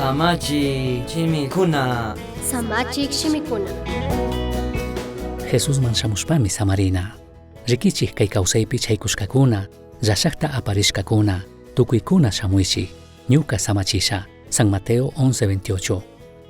Samachi Chimikuna. Samachik Shimikuna. Jesús shamushpami samarina. Rikichik kay kawsaypi chaykushkakuna, llashakta aparishkakuna, tukuykuna shamuychik, ñuka samachisha. San Mateo 11:28.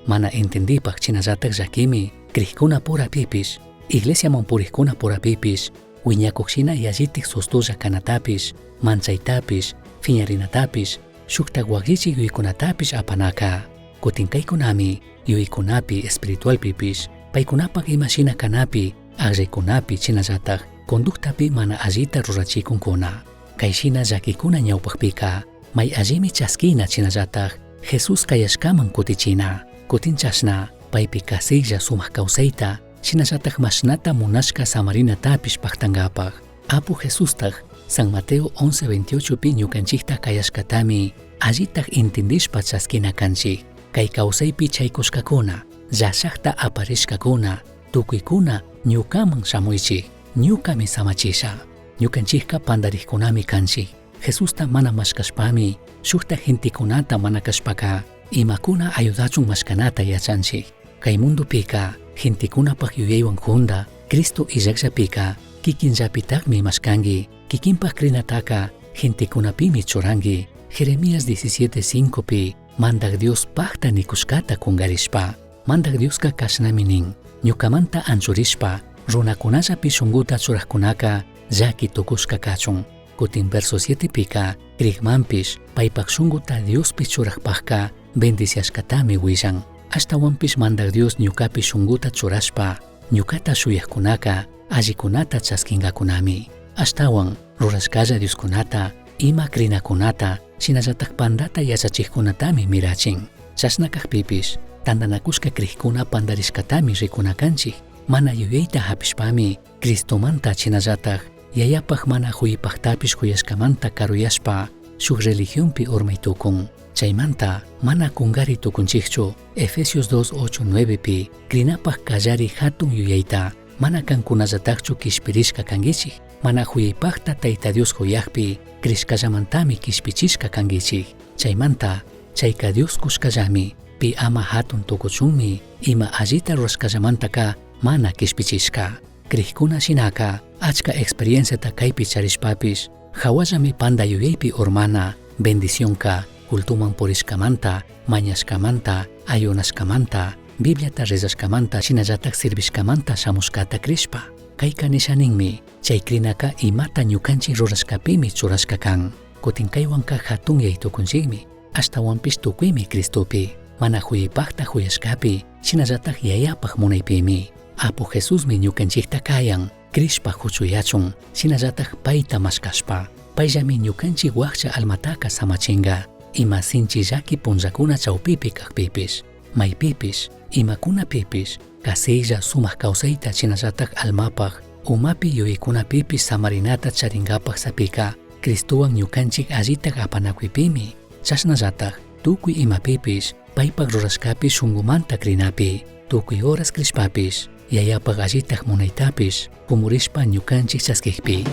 Mana entendipaq chinallatak llakimi, krikuna pura pipish, iglesiaman purikkuna pura pipish, wiñakuqshina yallitik sustulla kanatapish, manchaytapish, fiñarinatapish, shuktak waqllichik yuykunatapish apanaka. Kutinkaykunami, yuykunapi espiritual pipish, paykunapaq imashina kanapi, aqllaykunapi chinallatak, conductapi mana allita rurachikunkuna. Kayshina llakikuna ñawpaqpika, may allimi chaskina chinallatak, Jesus kayashkaman kutichina, kutinchashna, paypi kasilla sumaq kawsayta, shinallatak mashnata munashka samarinatapish paqtangapaq. Apu Jesustaq, San Mateo 11:28 pi ñukanchikta kayashkatami, allitaq intindishpa chaskina kanchik, kay kawsaypi chaykushkakuna, llashaqta aparishkakuna, tukuykuna ñukaman shamuychik, ñukami samachisha. Ñukanchikka pandarikkunami kanchik, Jesusta mana mashkashpami, shukta gentikunata mana kashpaka, imakuna ayudachun mashkanata yachanchik. Kay mundupika, gentikunapaq yuyaywan hunda, Cristo illaqllapika, kikinllapitaqmi mashkangi, kikinpaq krinataka, gentikunapimi churangi. Jeremías 17:5 pi, mandak Dios paqta nikushkata kungarishpa, mandak Dioska kashnami nin, ñukamanta anchurishpa, runakunallapi shunguta churaqkunaka, llaki tukushka kachun. Kutin verso 7 pika, krikmanpish, paypaq shunguta Diospish churaqpaqka, bendiciashkatami willan. Ashtawanpish mandak Dios ñukapi shunguta churashpa, ñukata shuyaqkunaka, allikunata chaskingakunami. Ashtawan, rurashkalla Dioskunata, ima krinakunata, shinallatak pandata yachachikkunatami mirachin. Chashnakaqpipish, tandanakushka krikkuna pandarishkatami rikunakanchik, mana yuyayta hapishpami, Cristomanta chinallatak, yayapaq mana huyipaqtapish huyashkamanta karuyashpa, shuk religionpi urmaytukun. Chaymanta, mana kungari tukunchikchu, Efesios 2:8-9 pi, krinapaq kallari hatun yuyayta, mana kankunallatakchu kishpirishka kangichik, mana huyipaqta Tayta Dios huyaqpi, krishkallamantami kishpichishka kangichik. Chaymanta, chayka Dios kushkallami, pi ama hatun tukuchunmi, ima allita rurashkallamantaka, mana kishpichishka. Krikuna shinaka, achka experienciata kaypi charishpapish, hawallami panda yuyaypi urmana, bendicionka, kultuman purishkamanta, mañashkamanta, ayunashkamanta, Bibliata rezashkamanta shinallatak sirvishkamanta shamushkata krishpa. Kayka nishaninmi, chay krinaka imata ñukanchik rurashkapimi churashka kan. Kutinkaywanka hatun yaytukunchikmi, ashtawanpish tukuymi Cristopi, mana huyipaqta huyashkapi, shinallatak yayapaq munaypimi. Apu Jesusmi ñukanchikta kayan, krishpa huchuyachun, shinallatak payta mashkashpa, payllami ñukanchik waqcha almataka samachinga, ima sinchi llaki punllakuna chawpipi kaqpipish, maypipish, imakunapipish, kasilla sumaq kawsayta shinallatak almapaq, umapi yuyaykunapipish samarinata charingapaq sapika, Cristuwan ñukanchik allitaq apanakuypimi, chashnallatak, tukuy imapipish, paypaq rurashkapi shungumanta krinapi, tukuy horas krishpapish, yayapaq allitaq munaytapish, kumurishpa ñukanchik chaskikpi.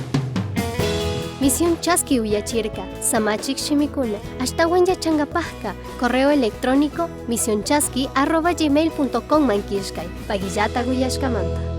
Misión Chaski Uyachirka, Samachik Shimikuna, Ashtawan Yachangapajka, correo electrónico misionchaski@gmail.com mankishkay, Pagillata Guyashkamanta.